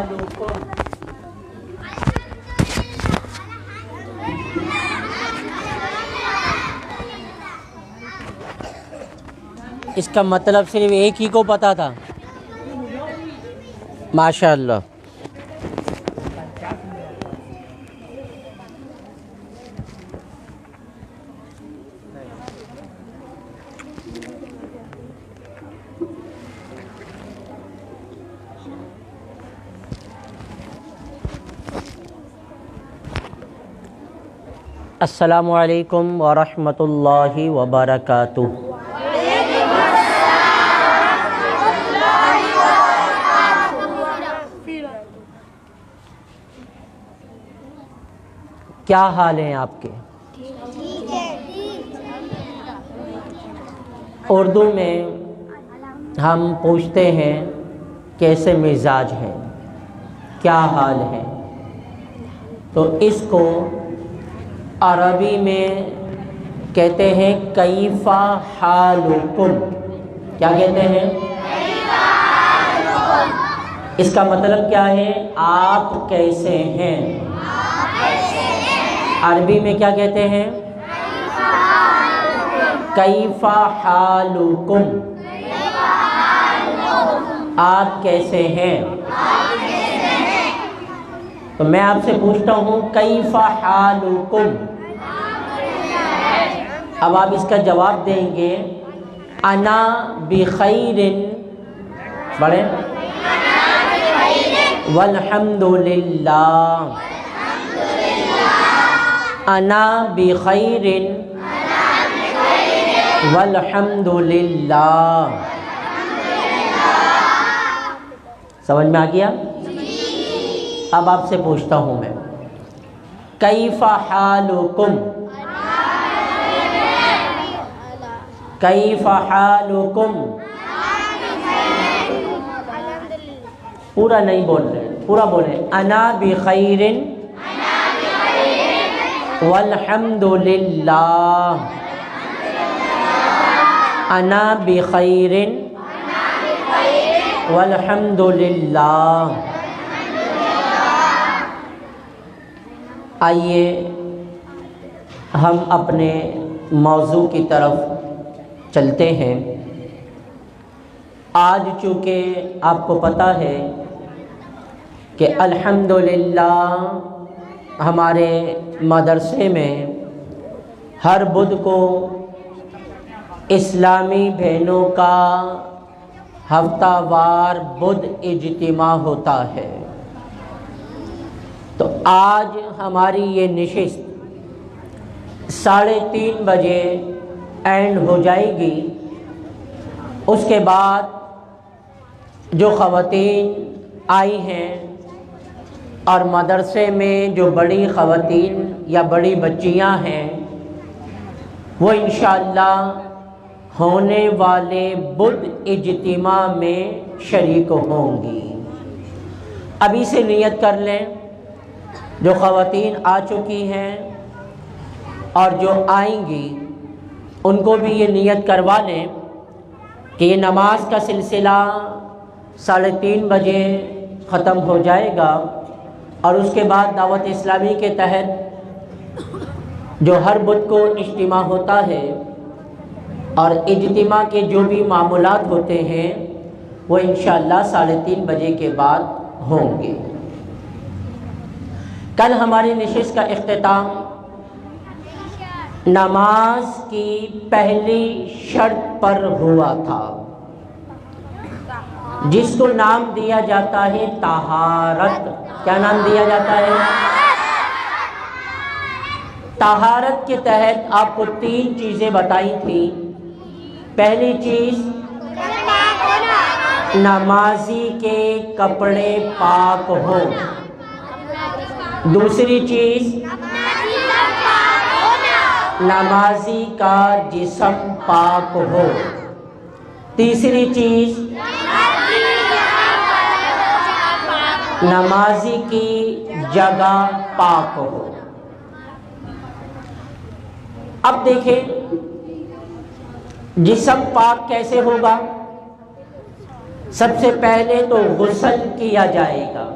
حالکم۔ اس کا مطلب صرف ایک ہی کو پتا تھا؟ ماشاء اللہ۔ السلام علیکم ورحمۃ اللہ وبرکاتہ۔ کیا حال ہیں آپ کے؟ اردو میں ہم پوچھتے ہیں کیسے مزاج ہے، کیا حال ہے، تو اس کو عربی میں کہتے ہیں کیف حالکم۔ کیا کہتے ہیں؟ اس کا مطلب کیا ہے؟ آپ کیسے ہیں؟ عربی میں کیا کہتے ہیں؟ کیف حالکم، آپ کیسے ہیں؟ تو میں آپ سے پوچھتا ہوں کیف حالکم، اب آپ اس کا جواب دیں گے انا بخیر، بڑھیں، والحمد للہ، انا بخیر والحمد للہ۔ سمجھ میں آ گیا؟ اب آپ سے پوچھتا ہوں میں کیف حالکم، کیف حالکم، پورا نہیں بول رہے، پورا بولیں، انا بخیر والحمد للہ، انا بخیر والحمد للہ۔ آئیے ہم اپنے موضوع کی طرف چلتے ہیں۔ آج چونکہ آپ کو پتہ ہے کہ الحمدللہ ہمارے مدرسے میں ہر بدھ کو اسلامی بہنوں کا ہفتہ وار بدھ اجتماع ہوتا ہے، تو آج ہماری یہ نشست 3:30 بجے اینڈ ہو جائے گی۔ اس کے بعد جو خواتین آئی ہیں اور مدرسے میں جو بڑی خواتین یا بڑی بچیاں ہیں، وہ انشاءاللہ ہونے والے بدھ اجتماع میں شریک ہوں گی۔ ابھی سے نیت کر لیں، جو خواتین آ چکی ہیں اور جو آئیں گی ان کو بھی یہ نیت کروا لیں کہ یہ نماز کا سلسلہ 3:30 بجے ختم ہو جائے گا، اور اس کے بعد دعوت اسلامی کے تحت جو ہر بدھ کو اجتماع ہوتا ہے اور اجتماع کے جو بھی معمولات ہوتے ہیں وہ انشاءاللہ 3:30 بجے کے بعد ہوں گے۔ کل ہماری نشست کا اختتام نماز کی پہلی شرط پر ہوا تھا، جس کو نام دیا جاتا ہے طہارت۔ کیا نام دیا جاتا ہے؟ طہارت کے تحت آپ کو 3 چیزیں بتائی تھیں۔ پہلی چیز، نمازی کے کپڑے پاک ہوں۔ دوسری چیز، نمازی کا جسم پاک ہو۔ تیسری چیز، نمازی کی جگہ پاک ہو۔ اب دیکھیں جسم پاک کیسے ہوگا؟ سب سے پہلے تو غسل کیا جائے گا۔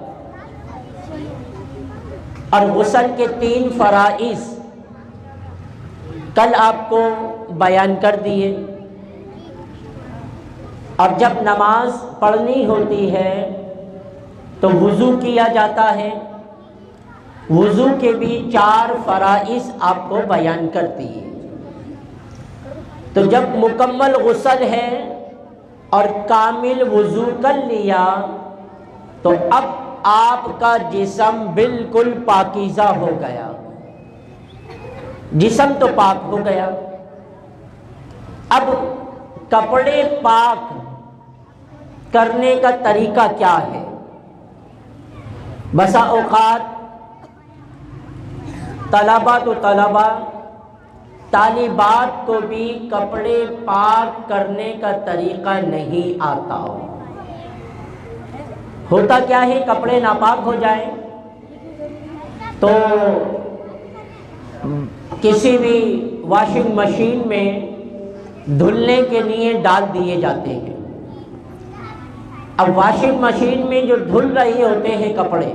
اور غسل کے 3 فرائض کل آپ کو بیان کر دیے۔ اور جب نماز پڑھنی ہوتی ہے تو وضو کیا جاتا ہے، وضو کے بھی 4 فرائض آپ کو بیان کر دیے۔ تو جب مکمل غسل ہے اور کامل وضو کر لیا تو اب آپ کا جسم بالکل پاکیزہ ہو گیا، جسم تو پاک ہو گیا۔ اب کپڑے پاک کرنے کا طریقہ کیا ہے؟ بسا اوقات طلبہ طالبات کو بھی کپڑے پاک کرنے کا طریقہ نہیں آتا ہوتا کیا ہے، کپڑے ناپاک ہو جائیں تو کسی بھی واشنگ مشین میں دھلنے کے لیے ڈال دیے جاتے ہیں۔ اب واشنگ مشین میں جو دھل رہے ہوتے ہیں کپڑے،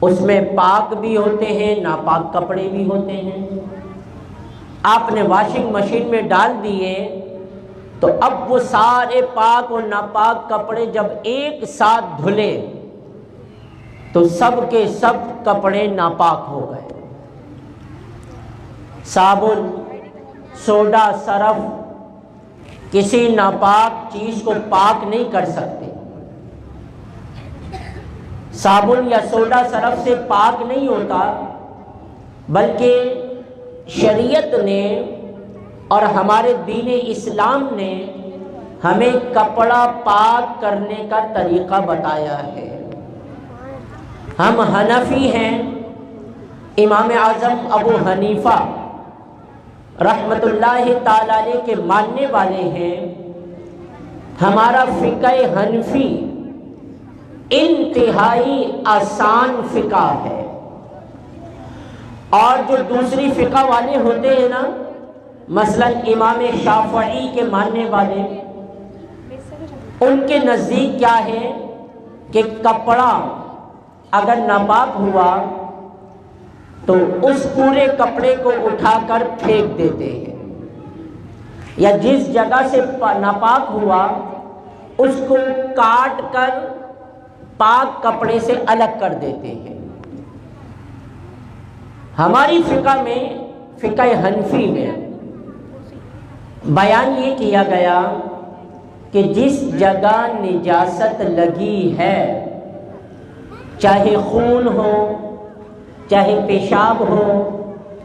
اس میں پاک بھی ہوتے ہیں، ناپاک کپڑے بھی ہوتے ہیں۔ آپ نے واشنگ مشین میں ڈال دیے تو اب وہ سارے پاک اور ناپاک کپڑے جب ایک ساتھ دھلے تو سب کے سب کپڑے ناپاک ہو گئے۔ صابن، سوڈا، سرف کسی ناپاک چیز کو پاک نہیں کر سکتے۔ صابن یا سوڈا سرف سے پاک نہیں ہوتا، بلکہ شریعت نے اور ہمارے دین اسلام نے ہمیں کپڑا پاک کرنے کا طریقہ بتایا ہے۔ ہم حنفی ہیں، امام اعظم ابو حنیفہ رحمت اللہ تعالی علیہ کے ماننے والے ہیں۔ ہمارا فقہ حنفی انتہائی آسان فقہ ہے، اور جو دوسری فقہ والے ہوتے ہیں نا، مثلا امام شافعی کے ماننے والے، ان کے نزدیک کیا ہے کہ کپڑا اگر ناپاک ہوا تو اس پورے کپڑے کو اٹھا کر پھینک دیتے ہیں، یا جس جگہ سے ناپاک ہوا اس کو کاٹ کر پاک کپڑے سے الگ کر دیتے ہیں۔ ہماری فقہ میں، فقہ حنفی میں بیان یہ کیا گیا کہ جس جگہ نجاست لگی ہے، چاہے خون ہو، چاہے پیشاب ہو،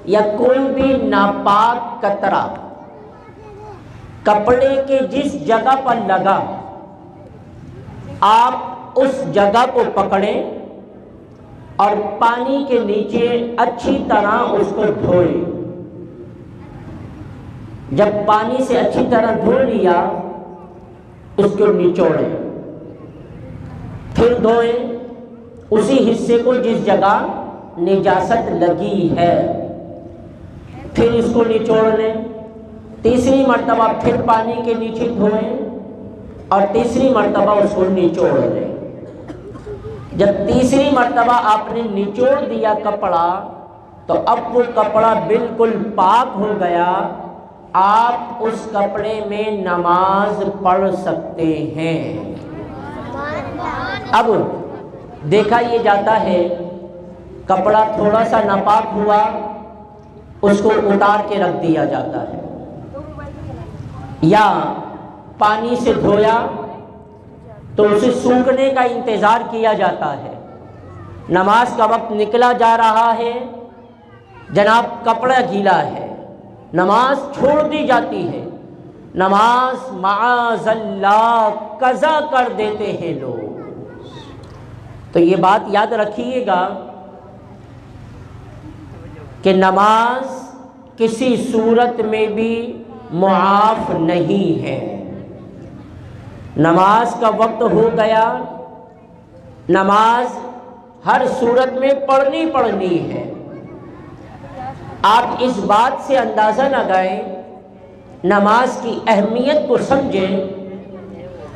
یا کوئی بھی ناپاک قطرہ کپڑے کے جس جگہ پر لگا، آپ اس جگہ کو پکڑیں اور پانی کے نیچے اچھی طرح اس کو دھوئیں۔ جب پانی سے اچھی طرح دھو لیا، اس کو نچوڑیں، پھر دھوئیں اسی حصے کو جس جگہ نجاست لگی ہے، پھر اس کو نچوڑ لیں، تیسری مرتبہ پھر پانی کے نیچے دھوئیں اور تیسری مرتبہ اس کو نچوڑ لیں۔ جب تیسری مرتبہ آپ نے نچوڑ دیا کپڑا تو اب وہ کپڑا بالکل پاک ہو گیا، آپ اس کپڑے میں نماز پڑھ سکتے ہیں۔ اب دیکھا یہ جاتا ہے کپڑا تھوڑا سا ناپاک ہوا، اس کو اتار کے رکھ دیا جاتا ہے، یا پانی سے دھویا تو اسے سوکھنے کا انتظار کیا جاتا ہے۔ نماز کا وقت نکلا جا رہا ہے، جناب کپڑا گیلا ہے، نماز چھوڑ دی جاتی ہے، نماز معاذ اللہ قضا کر دیتے ہیں لوگ۔ تو یہ بات یاد رکھیے گا کہ نماز کسی صورت میں بھی معاف نہیں ہے۔ نماز کا وقت ہو گیا، نماز ہر صورت میں پڑھنی ہے۔ آپ اس بات سے اندازہ لگائیں، نماز کی اہمیت کو سمجھیں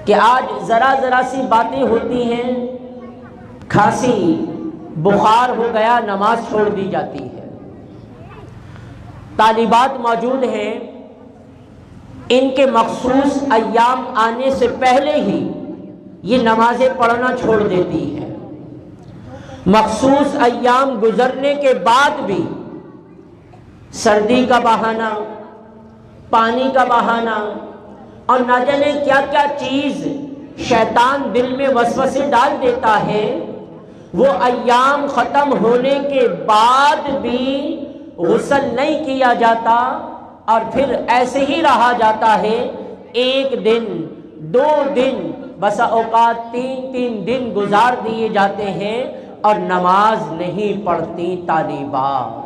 کہ آج ذرا سی باتیں ہوتی ہیں، کھانسی، بخار ہو گیا نماز چھوڑ دی جاتی ہے۔ طالبات موجود ہیں، ان کے مخصوص ایام آنے سے پہلے ہی یہ نمازیں پڑھنا چھوڑ دیتی ہے، مخصوص ایام گزرنے کے بعد بھی سردی کا بہانہ، پانی کا بہانہ اور نہ جانے کیا کیا چیز شیطان دل میں وسوسے ڈال دیتا ہے، وہ ایام ختم ہونے کے بعد بھی غسل نہیں کیا جاتا اور پھر ایسے ہی رہا جاتا ہے۔ ایک دن، 2 دن، بسا اوقات 3 دن گزار دیے جاتے ہیں اور نماز نہیں پڑھتی طالبات۔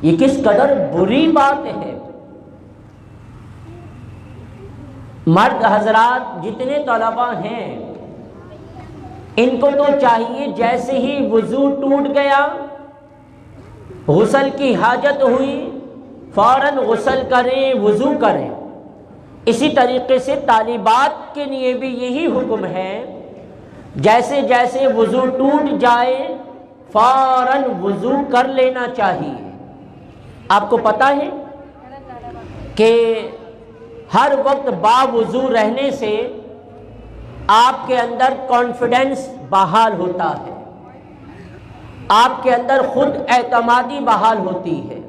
یہ کس قدر بری بات ہے۔ مرد حضرات جتنے طلباء ہیں، ان کو تو چاہیے جیسے ہی وضو ٹوٹ گیا، غسل کی حاجت ہوئی، فوراً غسل کریں، وضو کریں۔ اسی طریقے سے طالبات کے لیے بھی یہی حکم ہے، جیسے جیسے وضو ٹوٹ جائے فوراً وضو کر لینا چاہیے۔ آپ کو پتہ ہے کہ ہر وقت باوضو رہنے سے آپ کے اندر کانفیڈنس بحال ہوتا ہے، آپ کے اندر خود اعتمادی بحال ہوتی ہے۔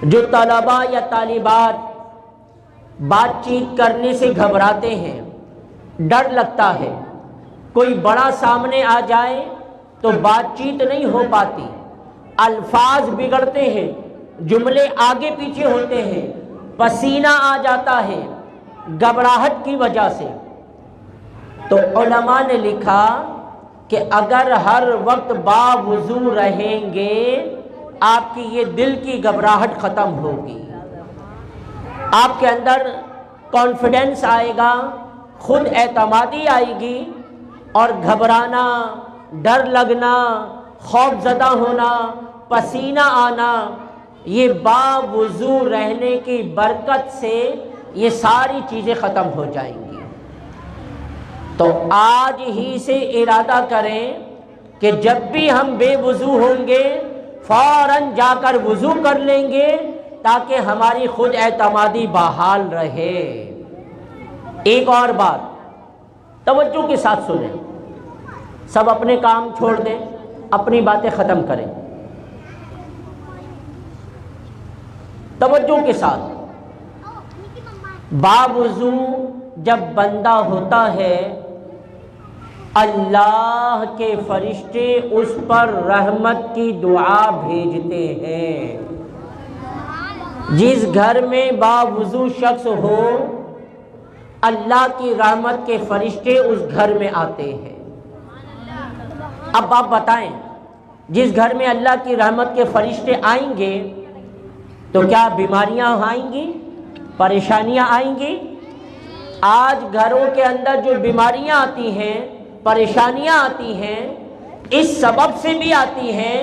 جو طلباء یا طالبات بات چیت کرنے سے گھبراتے ہیں، ڈر لگتا ہے، کوئی بڑا سامنے آ جائے تو بات چیت نہیں ہو پاتی، الفاظ بگڑتے ہیں، جملے آگے پیچھے ہوتے ہیں، پسینہ آ جاتا ہے گھبراہٹ کی وجہ سے، تو علماء نے لکھا کہ اگر ہر وقت باوضو رہیں گے آپ کی یہ دل کی گھبراہٹ ختم ہوگی، آپ کے اندر کانفیڈنس آئے گا، خود اعتمادی آئے گی، اور گھبرانا، ڈر لگنا، خوف زدہ ہونا، پسینہ آنا، یہ باوضو رہنے کی برکت سے یہ ساری چیزیں ختم ہو جائیں گی۔ تو آج ہی سے ارادہ کریں کہ جب بھی ہم بے وضو ہوں گے فوراً جا کر وضو کر لیں گے تاکہ ہماری خود اعتمادی بحال رہے۔ ایک اور بات توجہ کے ساتھ سنیں، سب اپنے کام چھوڑ دیں، اپنی باتیں ختم کریں، توجہ کے ساتھ۔ باوضو جب بندہ ہوتا ہے اللہ کے فرشتے اس پر رحمت کی دعا بھیجتے ہیں۔ جس گھر میں باوضو شخص ہو اللہ کی رحمت کے فرشتے اس گھر میں آتے ہیں۔ اب آپ بتائیں، جس گھر میں اللہ کی رحمت کے فرشتے آئیں گے تو کیا بیماریاں آئیں گی، پریشانیاں آئیں گی؟ آج گھروں کے اندر جو بیماریاں آتی ہیں، پریشانیاں آتی ہیں، اس سبب سے بھی آتی ہیں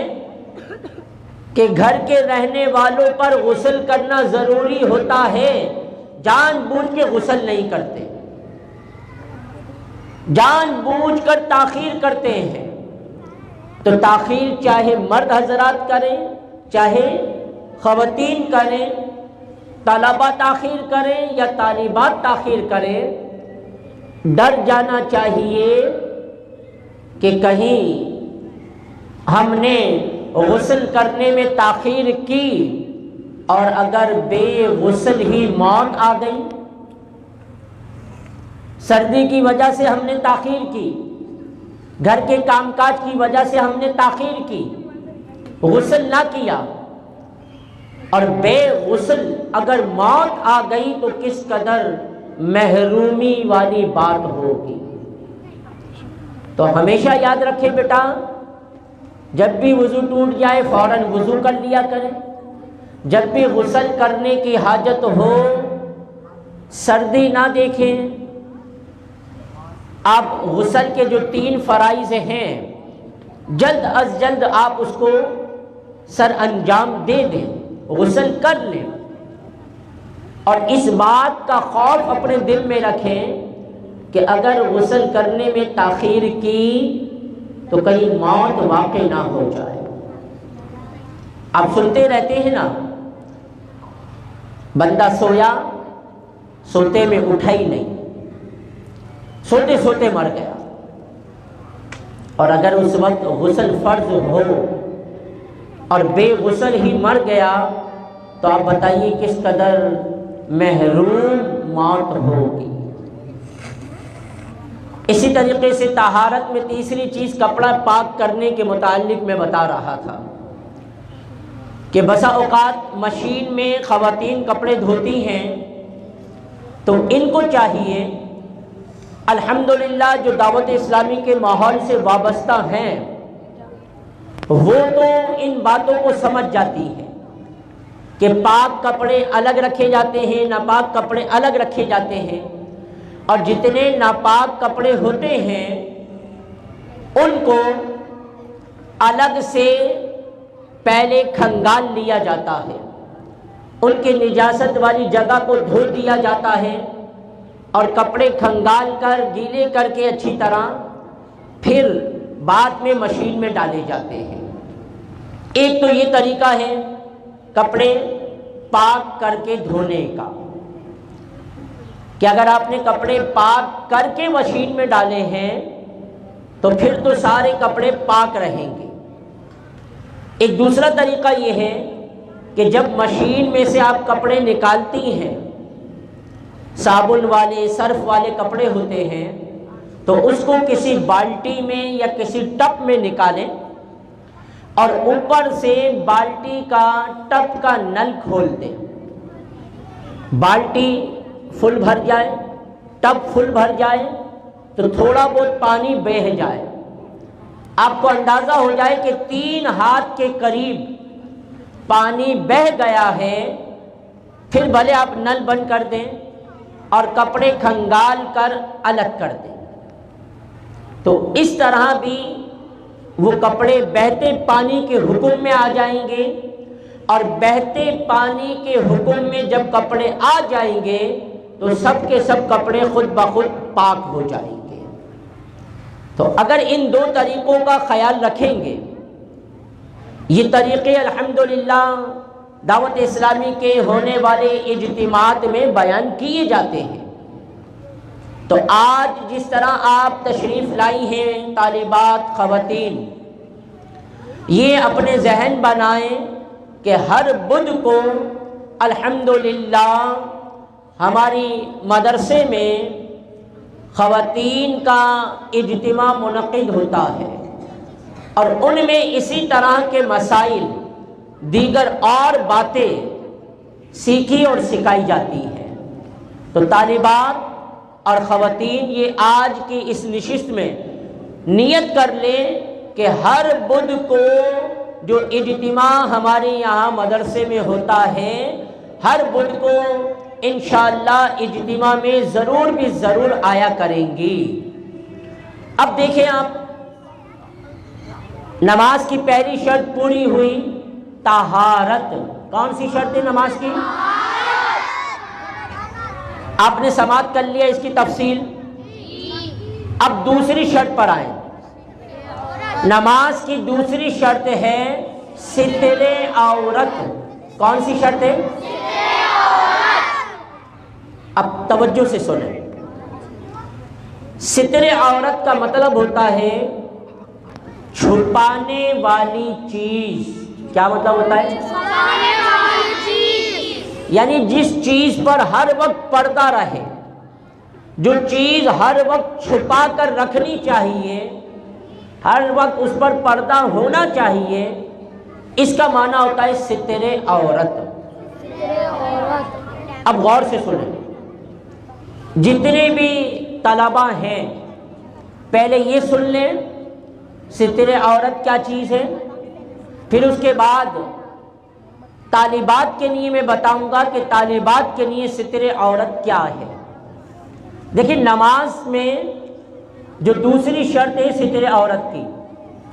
کہ گھر کے رہنے والوں پر غسل کرنا ضروری ہوتا ہے، جان بوجھ کے غسل نہیں کرتے، جان بوجھ کر تاخیر کرتے ہیں۔ تو تاخیر چاہے مرد حضرات کریں، چاہے خواتین کریں، طلباء تاخیر کریں یا طالبات تاخیر کریں، ڈر جانا چاہیے کہ کہیں ہم نے غسل کرنے میں تاخیر کی اور اگر بے غسل ہی موت آ گئی، سردی کی وجہ سے ہم نے تاخیر کی، گھر کے کام کاج کی وجہ سے ہم نے تاخیر کی، غسل نہ کیا اور بے غسل اگر موت آ گئی تو کس قدر محرومی والی بات ہوگی۔ تو ہمیشہ یاد رکھیں بیٹا، جب بھی وضو ٹوٹ جائے فوراً وضو کر لیا کریں، جب بھی غسل کرنے کی حاجت ہو سردی نہ دیکھیں۔ آپ غسل کے جو 3 فرائض ہیں جلد از جلد آپ اس کو سر انجام دے دیں، غسل کر لیں، اور اس بات کا خوف اپنے دل میں رکھیں کہ اگر غسل کرنے میں تاخیر کی تو کہیں موت واقع نہ ہو جائے۔ آپ سنتے رہتے ہیں نا، بندہ سویا، سوتے میں اٹھا ہی نہیں، سوتے سوتے مر گیا، اور اگر اس وقت غسل فرض ہو اور بے غسل ہی مر گیا تو آپ بتائیے کس قدر محروم موت ہوگی۔ اسی طریقے سے طہارت میں تیسری چیز کپڑا پاک کرنے کے متعلق میں بتا رہا تھا کہ بسا اوقات مشین میں خواتین کپڑے دھوتی ہیں تو ان کو چاہیے، الحمدللہ جو دعوت اسلامی کے ماحول سے وابستہ ہیں وہ تو ان باتوں کو سمجھ جاتی ہیں کہ پاک کپڑے الگ رکھے جاتے ہیں، ناپاک کپڑے الگ رکھے جاتے ہیں، اور جتنے ناپاک کپڑے ہوتے ہیں ان کو الگ سے پہلے کھنگال لیا جاتا ہے، ان کی نجاست والی جگہ کو دھو دیا جاتا ہے، اور کپڑے کھنگال کر گیلے کر کے اچھی طرح پھر بعد میں مشین میں ڈالے جاتے ہیں۔ ایک تو یہ طریقہ ہے کپڑے پاک کر کے دھونے کا کہ اگر آپ نے کپڑے پاک کر کے مشین میں ڈالے ہیں تو پھر تو سارے کپڑے پاک رہیں گے۔ ایک دوسرا طریقہ یہ ہے کہ جب مشین میں سے آپ کپڑے نکالتی ہیں، صابن والے سرف والے کپڑے ہوتے ہیں، تو اس کو کسی بالٹی میں یا کسی ٹب میں نکالیں اور اوپر سے بالٹی کا ٹب کا نل کھول دیں، بالٹی فل بھر جائے، ٹب فل بھر جائے تو تھوڑا بہت پانی بہہ جائے، آپ کو اندازہ ہو جائے کہ 3 ہاتھ کے قریب پانی بہہ گیا ہے، پھر بھلے آپ نل بند کر دیں اور کپڑے کھنگال کر الگ کر دیں، تو اس طرح بھی وہ کپڑے بہتے پانی کے حکم میں آ جائیں گے، اور بہتے پانی کے حکم میں جب کپڑے آ جائیں گے تو سب کے سب کپڑے خود بخود پاک ہو جائیں گے۔ تو اگر ان 2 طریقوں کا خیال رکھیں گے، یہ طریقے الحمدللہ دعوت اسلامی کے ہونے والے اجتماعات میں بیان کیے جاتے ہیں، تو آج جس طرح آپ تشریف لائی ہیں طالبات خواتین، یہ اپنے ذہن بنائیں کہ ہر بدھ کو الحمدللہ ہماری مدرسے میں خواتین کا اجتماع منعقد ہوتا ہے، اور ان میں اسی طرح کے مسائل دیگر اور باتیں سیکھی اور سکھائی جاتی ہیں۔ تو طالبات اور خواتین یہ آج کی اس نشست میں نیت کر لیں کہ ہر بدھ کو جو اجتماع ہمارے یہاں مدرسے میں ہوتا ہے، ہر بدھ کو انشاءاللہ اجتماع میں ضرور بھی ضرور آیا کریں گی۔ اب دیکھیں آپ، نماز کی پہلی شرط پوری ہوئی، طہارت۔ کون سی شرط ہے نماز کی؟ آپ نے سماعت کر لیا اس کی تفصیل، اب دوسری شرط پر آئیں۔ نماز کی دوسری شرط ہے ستر عورت۔ کون سی شرط ہے؟ اب توجہ سے سنیں، ستر عورت کا مطلب ہوتا ہے چھپانے والی چیز۔ کیا مطلب ہوتا ہے؟ چھپانے والی چیز، یعنی جس چیز پر ہر وقت پردہ رہے، جو چیز ہر وقت چھپا کر رکھنی چاہیے، ہر وقت اس پر پردہ ہونا چاہیے، اس کا معنی ہوتا ہے ستر عورت۔ اب غور سے سنیں، جتنے بھی طلبہ ہیں پہلے یہ سن لیں ستر عورت کیا چیز ہے، پھر اس کے بعد طالبات کے لیے میں بتاؤں گا کہ طالبات کے لیے ستر عورت کیا ہے۔ دیکھیں، نماز میں جو دوسری شرط ہے ستر عورت کی،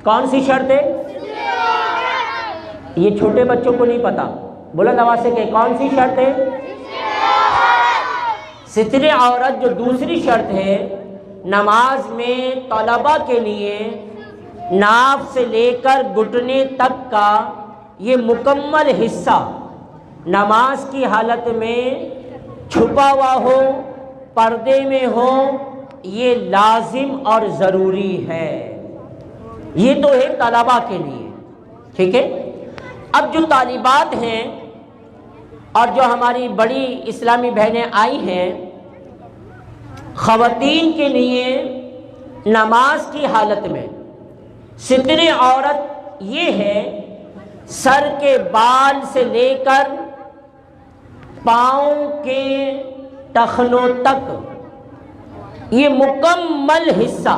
کون سی شرط ہے؟ یہ چھوٹے بچوں کو نہیں پتا، بلند آواز سے کہ کون سی شرط ہے؟ ستر عورت جو دوسری شرط ہے نماز میں طلبہ کے لیے، ناف سے لے کر گھٹنے تک کا یہ مکمل حصہ نماز کی حالت میں چھپا ہوا ہو، پردے میں ہو، یہ لازم اور ضروری ہے۔ یہ تو ہے طلباء کے لیے، ٹھیک ہے۔ اب جو طالبات ہیں اور جو ہماری بڑی اسلامی بہنیں آئی ہیں، خواتین کے لیے نماز کی حالت میں ستر عورت یہ ہے سر کے بال سے لے کر پاؤں کے ٹخنوں تک، یہ مکمل حصہ،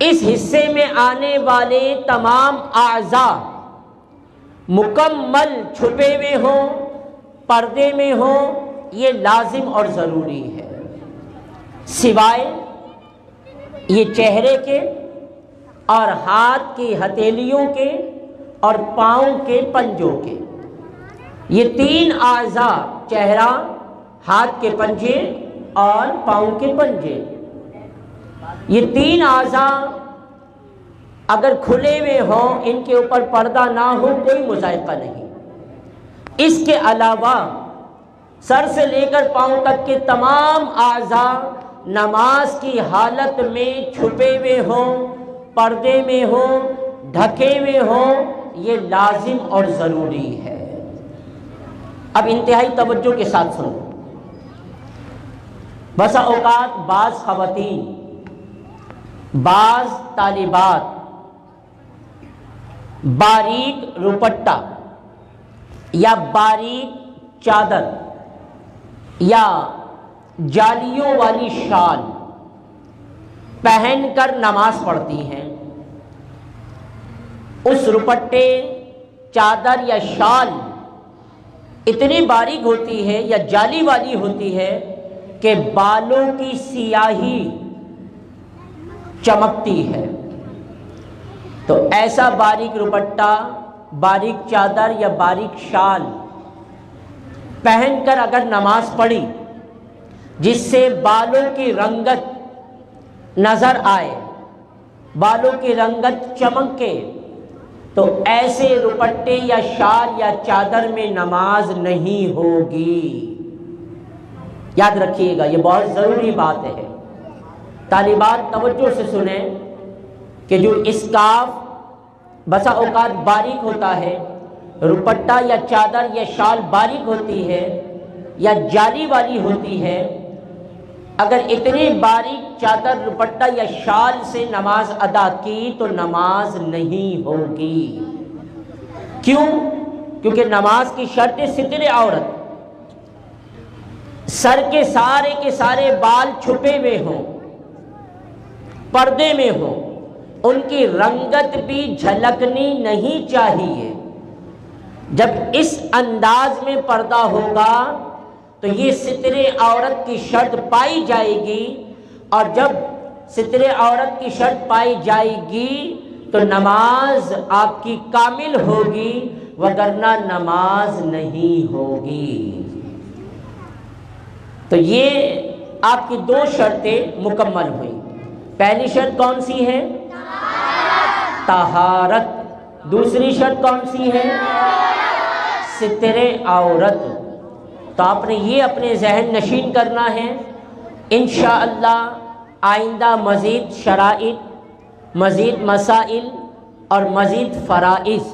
اس حصے میں آنے والے تمام اعضاء مکمل چھپے ہوئے ہوں، پردے میں ہوں، یہ لازم اور ضروری ہے، سوائے یہ چہرے کے اور ہاتھ کی ہتھیلیوں کے اور پاؤں کے پنجوں کے۔ یہ تین اعضاء، چہرہ، ہاتھ کے پنجے اور پاؤں کے پنجے، یہ تین اعضاء اگر کھلے ہوئے ہوں، ان کے اوپر پردہ نہ ہو، کوئی مذائقہ نہیں۔ اس کے علاوہ سر سے لے کر پاؤں تک کے تمام اعضاء نماز کی حالت میں چھپے ہوئے ہوں، پردے میں ہوں، ڈھکے ہوئے ہوں، یہ لازم اور ضروری ہے۔ اب انتہائی توجہ کے ساتھ سنو۔ بسا اوقات بعض خواتین، بعض طالبات باریک روپٹہ یا باریک چادر یا جالیوں والی شال پہن کر نماز پڑھتی ہیں۔ اس روپٹے، چادر یا شال اتنی باریک ہوتی ہے یا جالی والی ہوتی ہے کہ بالوں کی سیاہی چمکتی ہے۔ تو ایسا باریک روپٹہ، باریک چادر یا باریک شال پہن کر اگر نماز پڑھی جس سے بالوں کی رنگت نظر آئے، بالوں کی رنگت چمکے، تو ایسے روپٹے یا شال یا چادر میں نماز نہیں ہوگی۔ یاد رکھیے گا، یہ بہت ضروری بات ہے۔ طالبات توجہ سے سنیں کہ جو اسکارف بسا اوقات باریک ہوتا ہے، روپٹہ یا چادر یا شال باریک ہوتی ہے یا جالی والی ہوتی ہے، اگر اتنی باریک چادر، روپٹہ یا شال سے نماز ادا کی تو نماز نہیں ہوگی۔ کیوں؟ کیونکہ نماز کی شرط ستر عورت، سر کے سارے بال چھپے ہوئے ہوں، پردے میں ہوں، ان کی رنگت بھی جھلکنی نہیں چاہیے۔ جب اس انداز میں پردہ ہوگا تو یہ ستر عورت کی شرط پائی جائے گی، اور جب ستر عورت کی شرط پائی جائے گی تو نماز آپ کی کامل ہوگی، وگرنہ نماز نہیں ہوگی۔ تو یہ آپ کی دو شرطیں مکمل ہوئی۔ پہلی شرط کون سی ہے؟ طہارت۔ دوسری شرط کون سی ہے؟ ستر عورت۔ تو آپ نے یہ اپنے ذہن نشین کرنا ہے۔ انشاءاللہ آئندہ مزید شرائط، مزید مسائل اور مزید فرائض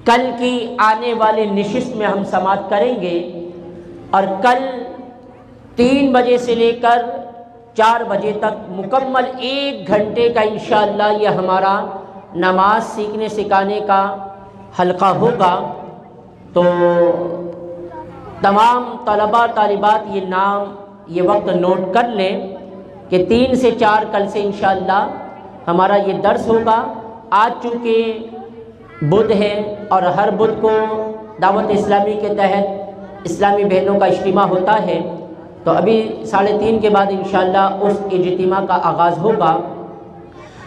کل کی آنے والی نشست میں ہم سماعت کریں گے، اور کل 3 بجے سے لے کر 4 بجے تک مکمل 1 گھنٹے کا انشاءاللہ یہ ہمارا نماز سیکھنے سکھانے کا حلقہ ہوگا۔ تو تمام طلباء طالبات یہ وقت نوٹ کر لیں کہ 3 سے 4 کل سے انشاءاللہ ہمارا یہ درس ہوگا۔ آج چونکہ بدھ ہے اور ہر بدھ کو دعوت اسلامی کے تحت اسلامی بہنوں کا اجتماع ہوتا ہے، تو ابھی 3:30 کے بعد انشاءاللہ اس اجتماع کا آغاز ہوگا۔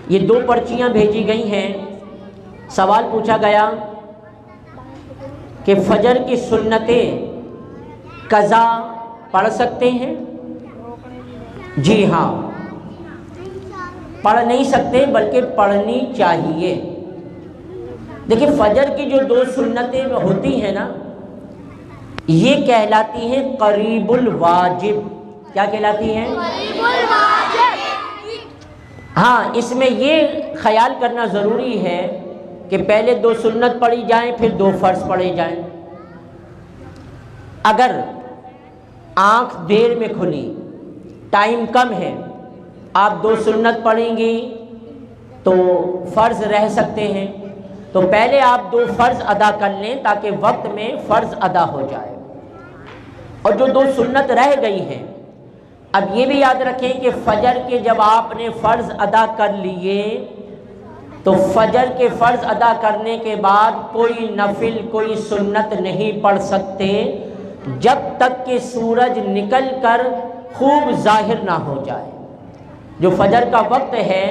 یہ 2 پرچیاں بھیجی گئی ہیں۔ سوال پوچھا گیا کہ فجر کی سنتیں قضا پڑھ سکتے ہیں؟ جی ہاں، پڑھ نہیں سکتے بلکہ پڑھنی چاہیے۔ دیکھیں فجر کی جو 2 سنتیں ہوتی ہیں نا، یہ کہلاتی ہیں قریب الواجب۔ کیا کہلاتی ہیں؟ قریب الواجب۔ ہاں، اس میں یہ خیال کرنا ضروری ہے کہ پہلے 2 سنت پڑھی جائیں پھر 2 فرض پڑھے جائیں۔ اگر آنکھ دیر میں کھلی، ٹائم کم ہے، آپ 2 سنت پڑھیں گی تو فرض رہ سکتے ہیں، تو پہلے آپ 2 فرض ادا کر لیں تاکہ وقت میں فرض ادا ہو جائے۔ اور جو 2 سنت رہ گئی ہیں، اب یہ بھی یاد رکھیں کہ فجر کے جب آپ نے فرض ادا کر لیے تو فجر کے فرض ادا کرنے کے بعد کوئی نفل، کوئی سنت نہیں پڑھ سکتے جب تک کہ سورج نکل کر خوب ظاہر نہ ہو جائے۔ جو فجر کا وقت ہے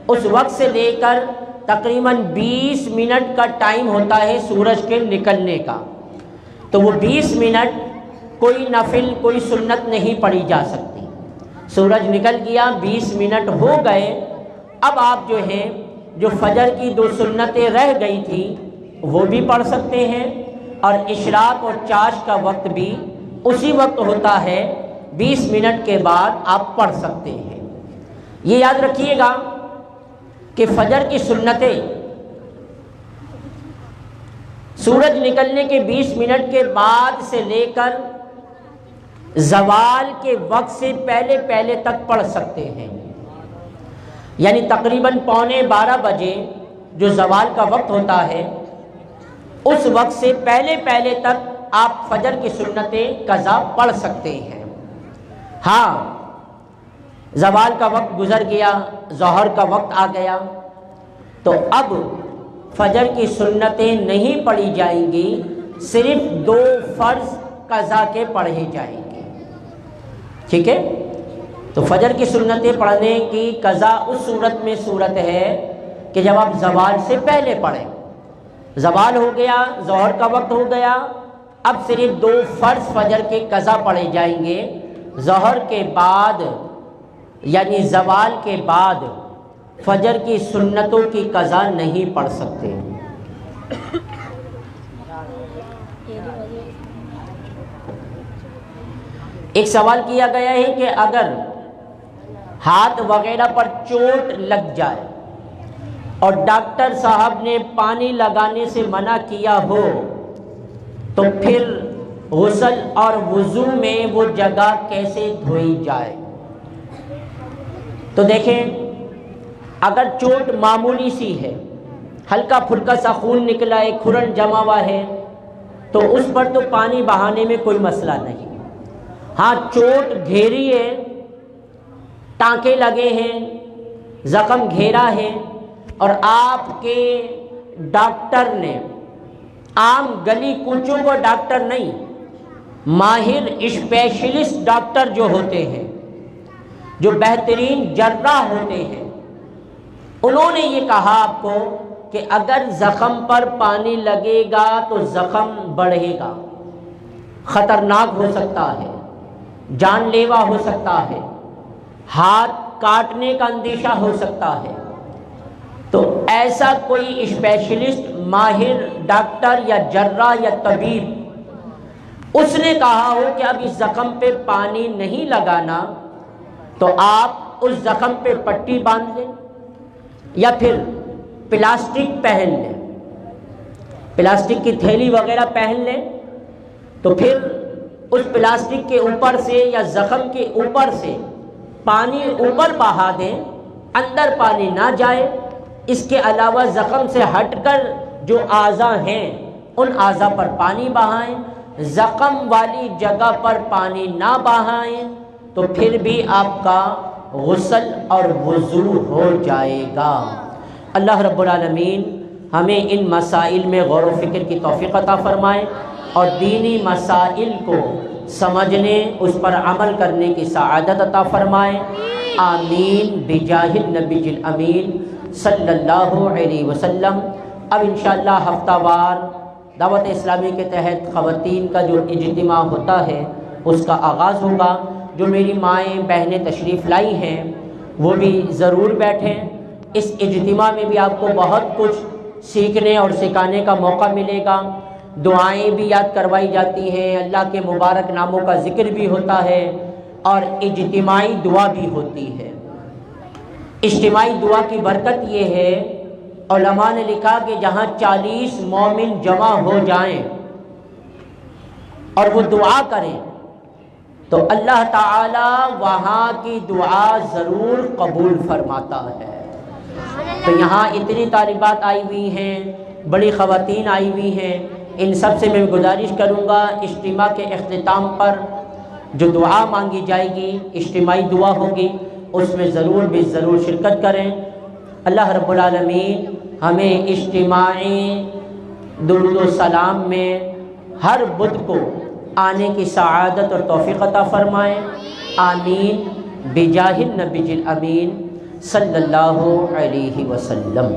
اس وقت سے لے کر تقریباً 20 منٹ کا ٹائم ہوتا ہے سورج کے نکلنے کا، تو وہ 20 منٹ کوئی نفل، کوئی سنت نہیں پڑھی جا سکتی۔ سورج نکل گیا، 20 منٹ ہو گئے، اب آپ جو ہیں جو فجر کی 2 سنتیں رہ گئی تھی وہ بھی پڑھ سکتے ہیں، اور اشراق اور چاش کا وقت بھی اسی وقت ہوتا ہے، 20 منٹ کے بعد آپ پڑھ سکتے ہیں۔ یہ یاد رکھیے گا کہ فجر کی سنتیں سورج نکلنے کے 20 منٹ کے بعد سے لے کر زوال کے وقت سے پہلے تک پڑھ سکتے ہیں، یعنی تقریباً 11:15 بجے جو زوال کا وقت ہوتا ہے اس وقت سے پہلے تک آپ فجر کی سنتیں قضا پڑھ سکتے ہیں۔ ہاں، زوال کا وقت گزر گیا، ظہر کا وقت آ گیا، تو اب فجر کی سنتیں نہیں پڑھی جائیں گی، صرف 2 فرض قضا کے پڑھے جائیں گے۔ ٹھیک ہے؟ تو فجر کی سنتیں پڑھنے کی قضا اس صورت میں صورت ہے کہ جب آپ زوال سے پہلے پڑھیں۔ زوال ہو گیا، ظہر کا وقت ہو گیا، اب صرف 2 فرض فجر کے قضا پڑھے جائیں گے۔ ظہر کے بعد یعنی زوال کے بعد فجر کی سنتوں کی قضا نہیں پڑھ سکتے۔ ایک سوال کیا گیا ہے کہ اگر ہاتھ وغیرہ پر چوٹ لگ جائے اور ڈاکٹر صاحب نے پانی لگانے سے منع کیا ہو تو پھر غسل اور وضو میں وہ جگہ کیسے دھوئی جائے؟ تو دیکھیں، اگر چوٹ معمولی سی ہے، ہلکا پھلکا سا خون نکلا ہے، کھرن جما ہوا ہے، تو اس پر تو پانی بہانے میں کوئی مسئلہ نہیں۔ ہاں، چوٹ گھیری ہے، ٹانکے لگے ہیں، زخم گھیرا ہے، اور آپ کے ڈاکٹر نے عام گلی کوچوں کو ڈاکٹر نہیں، ماہر اسپیشلسٹ ڈاکٹر جو ہوتے ہیں، جو بہترین جراح ہوتے ہیں، انہوں نے یہ کہا آپ کو کہ اگر زخم پر پانی لگے گا تو زخم بڑھے گا، خطرناک ہو سکتا ہے، جان لیوا ہو سکتا ہے، ہاتھ کاٹنے کا اندیشہ ہو سکتا ہے۔ تو ایسا کوئی اسپیشلسٹ ماہر ڈاکٹر یا جراح یا طبیب اس نے کہا ہو کہ اب اس زخم پہ پانی نہیں لگانا، تو آپ اس زخم پہ پٹی باندھ لیں یا پھر پلاسٹک پہن لیں، پلاسٹک کی تھیلی وغیرہ پہن لیں، تو پھر اس پلاسٹک کے اوپر سے یا زخم کے اوپر سے پانی اوپر بہا دیں، اندر پانی نہ جائے۔ اس کے علاوہ زخم سے ہٹ کر جو اعضاء ہیں ان اعضاء پر پانی بہائیں، زخم والی جگہ پر پانی نہ بہائیں، تو پھر بھی آپ کا غسل اور وضو ہو جائے گا۔ اللہ رب العالمین ہمیں ان مسائل میں غور و فکر کی توفیق عطا فرمائے اور دینی مسائل کو سمجھنے، اس پر عمل کرنے کی سعادت عطا فرمائے۔ آمین بجاہ النبی الامین صلی اللہ علیہ وسلم۔ اب انشاءاللہ ہفتہ وار دعوت اسلامی کے تحت خواتین کا جو اجتماع ہوتا ہے اس کا آغاز ہوگا۔ جو میری مائیں بہنیں تشریف لائی ہیں وہ بھی ضرور بیٹھیں۔ اس اجتماع میں بھی آپ کو بہت کچھ سیکھنے اور سکھانے کا موقع ملے گا۔ دعائیں بھی یاد کروائی جاتی ہیں، اللہ کے مبارک ناموں کا ذکر بھی ہوتا ہے اور اجتماعی دعا بھی ہوتی ہے۔ اجتماعی دعا کی برکت یہ ہے، علماء نے لکھا کہ جہاں 40 مومن جمع ہو جائیں اور وہ دعا کریں تو اللہ تعالی وہاں کی دعا ضرور قبول فرماتا ہے۔ تو یہاں اتنی طالبات آئی ہوئی ہیں، بڑی خواتین آئی ہوئی ہیں، ان سب سے میں گزارش کروں گا اجتماع کے اختتام پر جو دعا مانگی جائے گی، اجتماعی دعا ہوگی، اس میں ضرور بھی ضرور شرکت کریں۔ اللہ رب العالمین ہمیں اجتماعی درود و سلام میں ہر بدھ کو آنے کی سعادت اور توفیق عطا فرمائیں، آمین بجاہ النبی الامین صلی اللہ علیہ وسلم۔